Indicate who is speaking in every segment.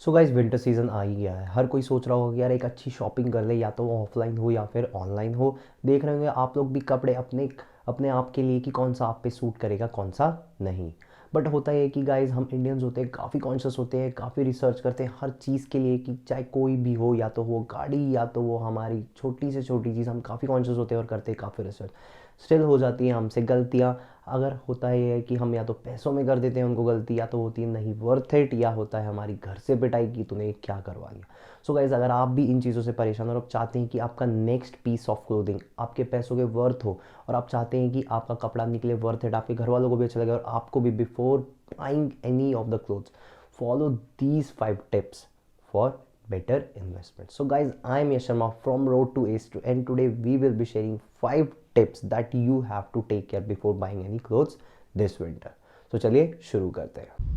Speaker 1: So guys winter season आ ही गया है। हर कोई सोच रहा होगा कि यार एक अच्छी शॉपिंग कर ले, या तो वो ऑफलाइन हो या फिर ऑनलाइन हो। देख रहे होंगे आप लोग भी कपड़े अपने अपने आप के लिए कि कौन सा आप पे सूट करेगा कौन सा नहीं। बट होता है कि गाइज हम इंडियंस होते हैं, काफ़ी कॉन्शियस होते हैं, काफ़ी रिसर्च करते हैं हर चीज़ के लिए कि चाहे कोई भी हो, या तो वो गाड़ी या तो वो हमारी छोटी से छोटी चीज़, हम काफ़ी कॉन्शियस होते हैं और करते हैं काफ़ी रिसर्च। स्टिल हो जाती हैं हमसे गलतियाँ। अगर होता ही है कि हम या तो पैसों में कर देते हैं उनको गलती, या तो होती है नहीं वर्थ इट, या होता है हमारी घर से पिटाई की तूने ये क्या करवा लिया। सो गाइज अगर आप भी इन चीज़ों से परेशान और आप चाहते हैं कि आपका नेक्स्ट पीस ऑफ क्लोथिंग आपके पैसों के वर्थ हो, और आप चाहते हैं कि आपका कपड़ा निकले वर्थ इट, आपके घर वालों को भी अच्छा लगे और आपको भी, before buying any of the clothes, follow these 5 tips for better investment. So guys, I am Yash Sharma from Road to Ace, and today we will be sharing 5 tips that you have to take care before buying any clothes this winter. So चलिए शुरू करते हैं।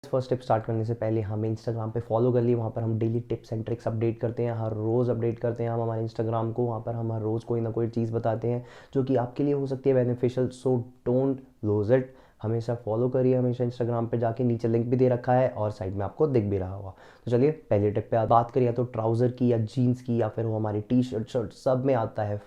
Speaker 1: First tip start करने से पहले हमें Instagram पे follow कर लिए। वहाँ पर हम daily tips and tricks update करते हैं, हर रोज़ अपडेट करते हैं हम हमारे इंस्टाग्राम को। वहाँ पर हम हर रोज़ कोई ना कोई चीज़ बताते हैं जो कि आपके लिए हो सकती है beneficial. So don't lose it, हमेशा फॉलो करिए। हमेशा इंस्टाग्राम पे जाके नीचे लिंक भी दे रखा है और साइड में आपको दिख भी रहा होगा। तो चलिए पहले टिप पे बात करिए। तो ट्राउज़र की या जीन्स की या फिर वो हमारी टी शर्ट शर्ट सब में आता है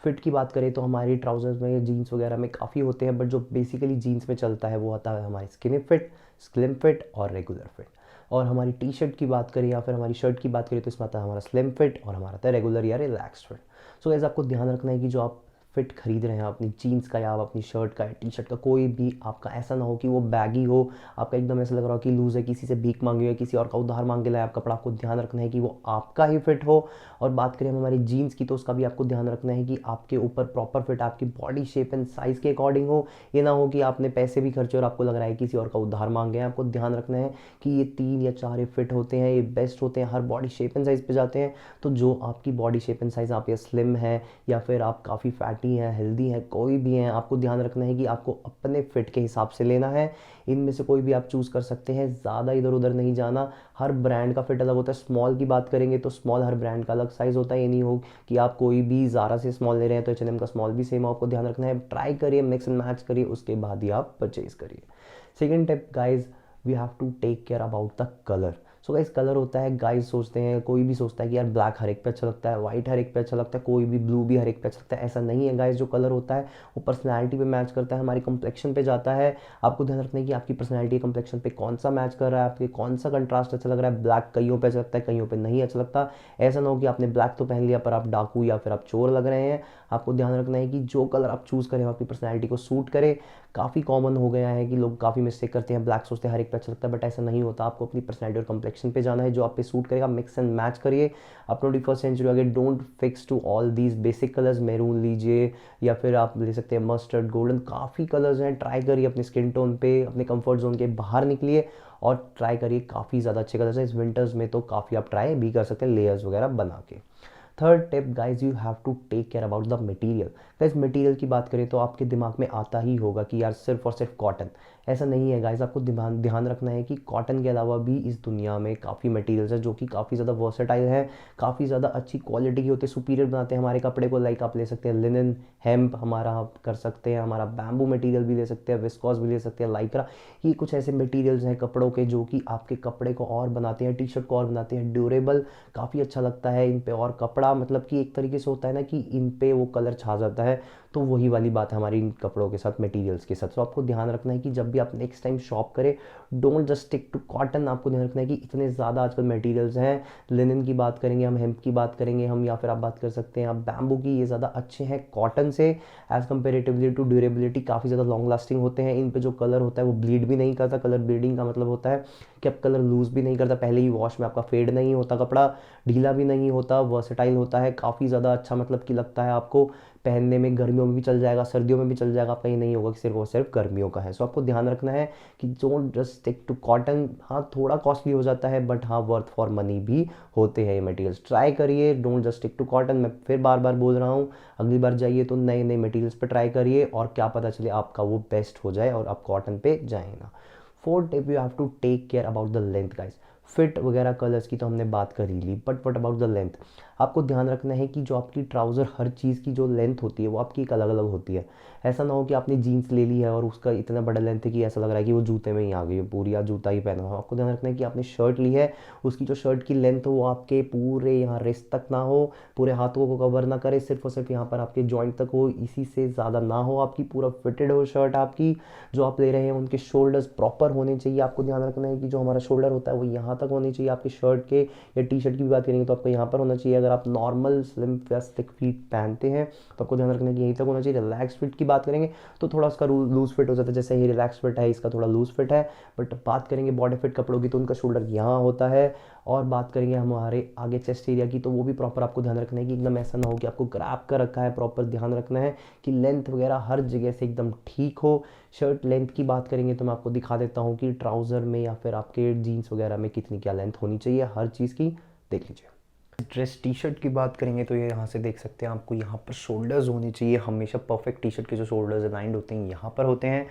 Speaker 1: फिट की बात करें तो हमारी ट्राउजर्स में, जीन्स वगैरह में काफ़ी होते हैं, बट जो बेसिकली जीन्स में चलता है वो आता है हमारी स्किनी फिट, स्लिम फिट और रेगुलर फिट। और हमारी टी शर्ट की बात करें या फिर हमारी शर्ट की बात करें तो इसमें आता है हमारा स्लिम फिट और हमारा आता है रेगुलर या रिलैक्स फिट। सो गाइस आपको ध्यान रखना है कि जो आप फिट खरीद रहे हैं अपनी जीन्स का या आप अपनी शर्ट का या टी शर्ट का, कोई भी आपका ऐसा ना हो कि वो बैगी हो, आपका एकदम ऐसा लग रहा हो कि लूज़ है, किसी से भीख मांगी हो या किसी और का उधार मांग के लाया आप कपड़ा। आपको ध्यान रखना है कि वो आपका ही फिट हो। और बात करें हम हमारी जीन्स की तो उसका भी आपको ध्यान रखना है कि आपके ऊपर प्रॉपर फिट, आपकी बॉडी शेप एंड साइज़ के अकॉर्डिंग हो। ये ना हो कि आपने पैसे भी खर्चे और आपको लग रहा है किसी और का उधार मांग गए हैं। आपको ध्यान रखना है कि ये 3 या 4 फिट होते हैं, ये बेस्ट होते हैं, हर बॉडी शेप एंड साइज़ पे जाते हैं। तो जो आपकी बॉडी शेप एंड साइज़, आप या स्लिम है या फिर आप काफ़ी फैटी हैं, हेल्दी हैं, कोई भी हैं, आपको ध्यान रखना है कि आपको अपने फिट के हिसाब से लेना है। इनमें से कोई भी आप चूज़ कर सकते हैं, ज़्यादा इधर उधर नहीं जाना। हर ब्रांड का फिट अलग होता है। स्मॉल की बात करेंगे तो स्मॉल हर ब्रांड का अलग साइज़ होता है। ये नहीं हो कि आप कोई भी ज़ारा से स्मॉल ले रहे हैं तो H&M का स्मॉल भी सेम। आपको ध्यान रखना है, ट्राई करिए, मिक्स एंड मैच करिए, उसके बाद ही आप परचेज करिए। Second tip guys, we have to take care about the colour. So guys colour होता है, गाइस सोचते हैं, कोई भी सोचता है कि यार ब्लैक हर एक पे अच्छा लगता है, वाइट हर एक पे अच्छा लगता है, कोई भी ब्लू भी हर एक पे अच्छा लगता है। ऐसा नहीं है गाइस, जो कलर होता है वो पर्सनैलिटी पे मैच करता है, हमारी कंप्लेक्शन पे जाता है। आपको ध्यान रखना है कि आपकी पर्सनैलिटी कंप्लेक्शन पे कौन सा मैच कर रहा है, आपके कौन सा कंट्रास्ट अच्छा लग रहा है। ब्लैक कईयों पे अच्छा लगता है, कईयों पे नहीं अच्छा लगता। ऐसा ना हो कि आपने ब्लैक तो पहन लिया पर आप डाकू या फिर आप चोर लग रहे हैं। आपको ध्यान रखना है कि जो कलर आप चूज़ करें आपकी पर्सनैलिटी को सूट करे। काफ़ी कॉमन हो गया है कि लोग काफ़ी मिस्टेक करते हैं, ब्लैक सोचते हैं हर एक पे अच्छा लगता है, बट ऐसा नहीं होता। आपको अपनी पर्सनैलिटी और कंप्लेक्शन पे जाना है, जो आप पे सूट करेगा। मिक्स एंड मैच करिए। आप 21st सेंचुरी आगे, don't fix to all these basic colours. Maroon लीजिए या फिर आप ले सकते हैं मस्टर्ड, गोल्डन, काफ़ी कलर्स हैं। ट्राई करिए अपने स्किन टोन पे, अपने कंफर्ट जोन के बाहर निकलिए और ट्राई करिए। काफ़ी ज़्यादा अच्छे कलर्स हैं इस विंटर्स में, तो काफ़ी आप ट्राई भी कर सकते हैं लेयर्स वगैरह बना के। Third tip guys, you have to take care about the material. Guys material की बात करें तो आपके दिमाग में आता ही होगा कि यार सिर्फ और सिर्फ कॉटन। ऐसा नहीं है गाइज, आपको ध्यान रखना है कि कॉटन के अलावा भी इस दुनिया में काफ़ी मटेरियल्स हैं जो कि काफ़ी ज़्यादा वर्सेटाइल हैं, काफ़ी ज़्यादा अच्छी क्वालिटी के होते हैं, सुपीरियर बनाते हैं हमारे कपड़े को। लाइक आप ले सकते हैं लिनन, हेम्प हमारा आप कर सकते हैं, हमारा बैम्बू मटेरियल भी ले सकते हैं, विस्कॉस भी ले सकते हैं, लाइक्रा। ये कुछ ऐसे मटेरियल्स हैं कपड़ों के जो कि आपके कपड़े को और बनाते हैं, टी शर्ट को और बनाते हैं ड्यूरेबल। काफ़ी अच्छा लगता है इन पे, और कपड़ा मतलब कि एक तरीके से होता है ना कि इन पे वो कलर छा जाता है। तो वही वाली बात है हमारी इन कपड़ों के साथ, मटेरियल्स के साथ। तो आपको ध्यान रखना है कि जब भी आप नेक्स्ट टाइम शॉप करें, don't just stick to cotton. आपको ध्यान रखना है कि इतने ज़्यादा आजकल मटेरियल्स हैं। लिनन की बात करेंगे हम, हेम्प की बात करेंगे हम, या फिर आप बात कर सकते हैं आप बैम्बू की, ये ज़्यादा अच्छे हैं कॉटन से एज़ कम्पेरेटिवली टू ड्यूरेबिलिटी। काफ़ी ज़्यादा लॉन्ग लास्टिंग होते हैं। इन पे जो कलर होता है वो ब्लीड भी नहीं करता। कलर ब्लीडिंग का मतलब होता है कि अब कलर लूज़ भी नहीं करता, पहले ही वॉश में आपका फेड नहीं होता, कपड़ा ढीला भी नहीं होता, वर्सेटाइल होता है, काफ़ी ज़्यादा अच्छा मतलब कि लगता है आपको पहनने में। गर्मियों में भी चल जाएगा, सर्दियों में भी चल जाएगा, आपका ये नहीं होगा कि सिर्फ और सिर्फ गर्मियों का है। सो आपको ध्यान रखना है कि don't just stick to cotton. हाँ थोड़ा कॉस्टली हो जाता है बट हाँ वर्थ फॉर मनी भी होते हैं ये मटेरियल्स। ट्राई करिए, don't just stick to cotton. मैं फिर बार बार बोल रहा हूँ, अगली बार जाइए तो नए नए मटेरियल्स पर ट्राई करिए और क्या पता चले आपका वो बेस्ट हो जाए और आप कॉटन पे जाए ना। Fourth tip, you have to take care about the length guys. Fit वगैरह कलर्स की तो हमने बात कर ही ली, but what about the length. आपको ध्यान रखना है कि जो आपकी ट्राउज़र हर चीज़ की जो लेंथ होती है वो आपकी एक अलग अलग होती है। ऐसा ना हो कि आपने जीन्स ले ली है और उसका इतना बड़ा लेंथ है कि ऐसा लग रहा है कि वो जूते में ही आ गई है पूरी, या जूता ही पहना हो। आपको ध्यान रखना है कि आपने शर्ट ली है, उसकी जो शर्ट की लेंथ हो वो आपके पूरे यहाँ रिस्ट तक ना हो, पूरे हाथों को कवर ना करे, सिर्फ और सिर्फ यहाँ पर आपके जॉइंट तक हो, इसी से ज़्यादा ना हो आपकी, पूरा फिटेड हो शर्ट आपकी। जो आप ले रहे हैं उनके शोल्डर्स प्रॉपर होने चाहिए। आपको ध्यान रखना है कि जो हमारा शोल्डर होता है वो यहाँ तक होनी चाहिए आपकी शर्ट के, या टी शर्ट की भी बात करेंगे तो आपको यहाँ पर होना चाहिए। अगर आप normal slim fit thick fit पहनते हैं तो आपको ध्यान रखना है कि यहीं तक होना चाहिए। रिलैक्स फिट की बात करेंगे तो थोड़ा उसका लूज फिट हो जाता है, जैसे ये रिलैक्स फिट है इसका थोड़ा लूज फिट है। बट बात करेंगे बॉडी फिट कपड़ों की तो उनका शोल्डर यहाँ होता है। और बात करेंगे हमारे आगे चेस्ट एरिया की तो वो भी प्रॉपर आपको ध्यान रखना है कि एकदम ऐसा ना हो कि आपको ग्रैब कर रखा है, प्रॉपर ध्यान रखना है कि लेंथ वगैरह हर जगह से एकदम ठीक हो। शर्ट लेंथ की बात करेंगे तो मैं आपको दिखा देता हूँ कि ट्राउज़र में या फिर आपके जीन्स वगैरह में कितनी क्या लेंथ होनी चाहिए हर चीज़ की, देख लीजिए। ड्रेस टी शर्ट की बात करेंगे तो ये यहाँ से देख सकते हैं आपको, यहाँ पर शोल्डर्स होने चाहिए हमेशा परफेक्ट। टी शर्ट के जो शोल्डर्स अलाइंड होते हैं यहाँ पर होते हैं।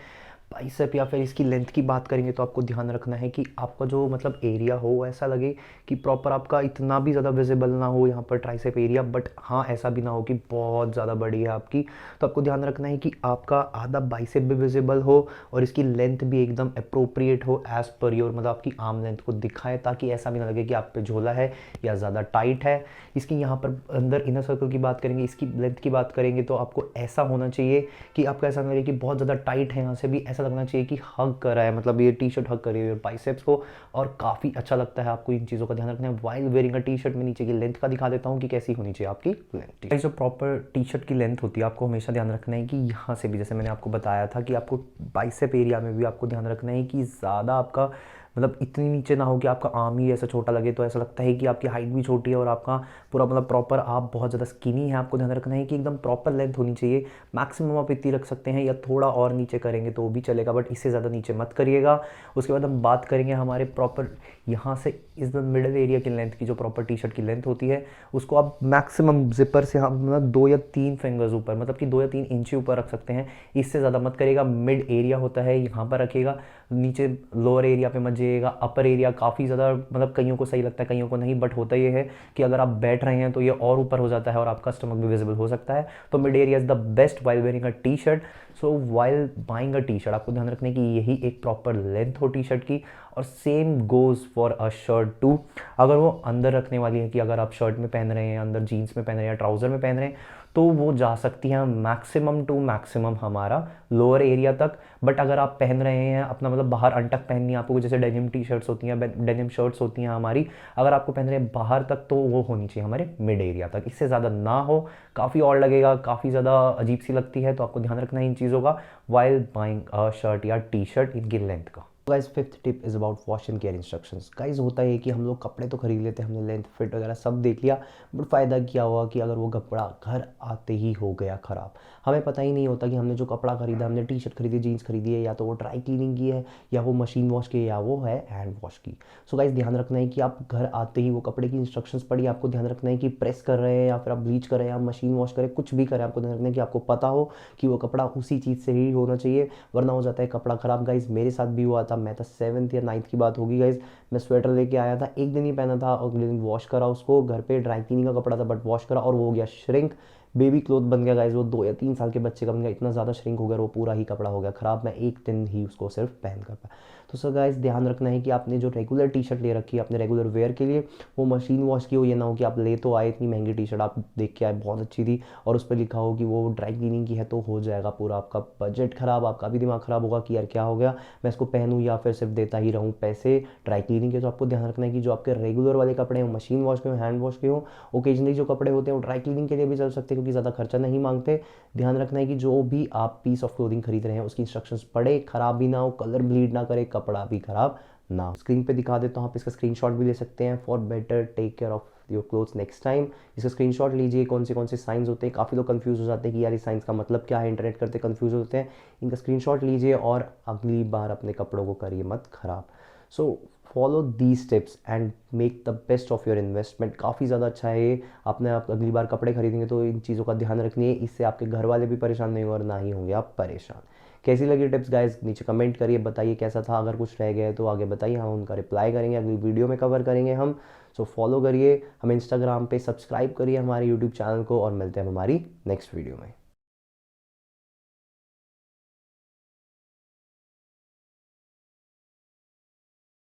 Speaker 1: बाइसेप या फिर इसकी लेंथ की बात करेंगे तो आपको ध्यान रखना है कि आपका जो मतलब एरिया हो ऐसा लगे कि प्रॉपर आपका इतना भी ज़्यादा विजिबल ना हो यहाँ पर ट्राइसेप एरिया, बट हाँ ऐसा भी ना हो कि बहुत ज़्यादा बड़ी है आपकी। तो आपको ध्यान रखना है कि आपका आधा बाइसेप भी विजिबल हो और इसकी लेंथ भी एकदम अप्रोप्रिएट हो एज़ पर योर, मतलब आपकी आर्म लेंथ को दिखाए, ताकि ऐसा भी ना लगे कि आप पे झोला है या ज़्यादा टाइट है। इसकी यहाँ पर अंदर इनर सर्कल की बात करेंगे, इसकी लेंथ की बात करेंगे तो आपको ऐसा होना चाहिए कि आपका ऐसा ना लगे कि बहुत ज़्यादा टाइट है, यहाँ से भी ऐसा लगना चाहिए कि हग कर रहा है, मतलब ये टी शर्ट हग कर रही है बाइसेप्स को, और काफ़ी अच्छा लगता है। आपको इन चीज़ों का ध्यान रखना है while wearing a T shirt. में नीचे की लेंथ का दिखा देता हूँ कि कैसी होनी चाहिए आपकी लेंथ। जो प्रॉपर टी शर्ट की लेंथ होती है आपको हमेशा ध्यान रखना है कि यहाँ से भी, जैसे मैंने आपको बताया था कि आपको बाइसेप एरिया में भी आपको ध्यान रखना है कि ज़्यादा आपका मतलब इतनी नीचे ना हो कि आपका आर्म ही ऐसा छोटा लगे, तो ऐसा लगता है कि आपकी हाइट भी छोटी है और आपका पूरा मतलब प्रॉपर आप बहुत ज़्यादा स्किनी है। आपको ध्यान रखना है कि एकदम प्रॉपर लेंथ होनी चाहिए। मैक्सिमम आप इतनी रख सकते हैं या थोड़ा और नीचे करेंगे तो भी चलेगा, बट इससे ज़्यादा नीचे मत करिएगा। उसके बाद हम बात करेंगे हमारे प्रॉपर यहाँ से इस मिडल एरिया की लेंथ की, जो प्रॉपर टी शर्ट की लेंथ होती है उसको आप मैक्सिमम जिपर से हम मतलब 2 या 3 फिंगर्स ऊपर, मतलब कि 2 या 3 इंच ऊपर रख सकते हैं, इससे ज़्यादा मत करिएगा। मिड एरिया होता है यहाँ पर रखिएगा, नीचे लोअर एरिया पे मत जाइएगा। अपर एरिया काफ़ी ज़्यादा मतलब कईयों को सही लगता है कईयों को नहीं, बट होता ये है कि अगर आप बैठ रहे हैं तो ये और ऊपर हो जाता है और आपका स्टमक भी विजिबल हो सकता है। तो mid area is the best while wearing a T shirt. So while buying a T shirt आपको ध्यान रखना है कि यही एक प्रॉपर लेंथ हो टी शर्ट की, और same goes for a shirt too. अगर वो अंदर रखने वाली है कि अगर आप शर्ट में पहन रहे हैं, अंदर जीन्स में पहन रहे हैं या ट्राउज़र में पहन रहे हैं, तो वो जा सकती हैं मैक्सिमम टू मैक्सिमम हमारा लोअर एरिया तक। बट अगर आप पहन रहे हैं अपना मतलब बाहर अनटक पहननी है आपको, जैसे डेनिम टी शर्ट्स होती हैं, डेनिम शर्ट्स होती हैं हमारी, अगर आपको पहन रहे हैं बाहर तक तो वो होनी चाहिए हमारे मिड एरिया तक, इससे ज़्यादा ना हो, काफ़ी और लगेगा, काफ़ी ज़्यादा अजीब सी लगती है। तो आपको ध्यान रखना है इन चीज़ों का वाइल बाइंग अ शर्ट या टी शर्ट, इनकी लेंथ का। Guys fifth tip is about wash and care instructions. Guys होता है कि हम लोग कपड़े तो खरीद लेते हैं, हमने लेंथ फिट वगैरह सब देख लिया, बट फ़ायदा क्या हुआ कि अगर वो कपड़ा घर आते ही हो गया ख़राब, हमें पता ही नहीं होता कि हमने जो कपड़ा खरीदा, हमने टी शर्ट खरीदी, जीन्स खरीदी है, या तो वो ड्राई क्लीनिंग की है या वो मशीन वॉश की है या वो है हैंड वॉश की। सो गाइस ध्यान रखना है कि आप घर आते ही वो कपड़े की इंस्ट्रक्शंस पढ़िए। आपको ध्यान रखना है कि प्रेस कर रहे हैं या फिर आप ब्लीच कर रहे हैं या मशीन वॉश करें, कुछ भी करें, आपको ध्यान रखना है कि आपको पता हो कि वो कपड़ा उसी चीज़ से ही होना चाहिए, वरना हो जाता है कपड़ा ख़राब। गाइस मेरे साथ भी हुआ था, मैं था 7th या 9th की बात होगी गाइस, मैं स्वेटर लेके आया था, एक दिन ही पहना था, अगले दिन वॉश करा उसको, घर पे ड्राई क्लीनिंग का कपड़ा था बट वॉश करा और वो हो गया श्रिंक, बेबी क्लोथ बन गया गाइस, वो 2 या 3 साल के बच्चे का बन गया, इतना ज़्यादा श्रिंक हो गया, वो पूरा ही कपड़ा हो गया ख़राब। मैं एक दिन ही उसको सिर्फ पहन कर पाया। तो सर गाइस ध्यान रखना है कि आपने जो रेगुलर टी शर्ट ले रखी है अपने रेगुलर वेयर के लिए, वो मशीन वॉश की हो। ये ना हो कि आप ले तो आए इतनी महंगी टी शर्ट, आप देख के आए बहुत अच्छी थी और उस पर लिखा हो कि वो ड्राई क्लीनिंग की है, तो हो जाएगा पूरा आपका बजट ख़राब, आपका भी दिमाग ख़राब होगा कि यार क्या हो गया, मैं इसको पहनूँ या फिर सिर्फ देता ही रहूँ पैसे ड्राई क्लीनिंग के। तो आपको ध्यान रखना है कि जो आपके रेगुलर वाले कपड़े हैं मशीन वॉश के हो, हैंड वॉश के हो, ओकेजनली जो कपड़े होते हैं वो ड्राई क्लीनिंग के लिए भी चल सकते हैं क्योंकि ज़्यादा खर्चा नहीं मांगते। ध्यान रखना है कि जो भी आप पीस ऑफ क्लोथिंग खरीद रहे हैं उसकी इंस्ट्रक्शंस पढ़े, ख़राब भी ना हो, कलर ब्लीड ना करे, कपड़ा भी ख़राब ना हो। स्क्रीन पे दिखा देता हूँ, आप इसका स्क्रीनशॉट भी ले सकते हैं for better take care of your clothes next time. इसका स्क्रीनशॉट लीजिए, कौन से साइंस होते हैं, काफ़ी लोग कंफ्यूज हो जाते हैं कि यार इस साइंस का मतलब क्या है, इंटरनेट करते कंफ्यूज होते हैं। इनका स्क्रीनशॉट लीजिए और अगली बार अपने कपड़ों को करिए मत ख़राब। So follow these steps and make the best of your investment. काफ़ी ज़्यादा अच्छा है ये, आपने आप अगली बार कपड़े खरीदेंगे तो इन चीज़ों का ध्यान रखिए, इससे आपके घर वाले भी परेशान नहीं होंगे और ना ही होंगे आप परेशान। कैसी लगी टिप्स गाइस नीचे कमेंट करिए, बताइए कैसा था, अगर कुछ रह गया है तो आगे बताइए, हम उनका रिप्लाई करेंगे, अगली वीडियो में कवर करेंगे हम। सो फॉलो करिए हमें इंस्टाग्राम पे, सब्सक्राइब करिए हमारे यूट्यूब चैनल को और मिलते हैं हमारी नेक्स्ट वीडियो में।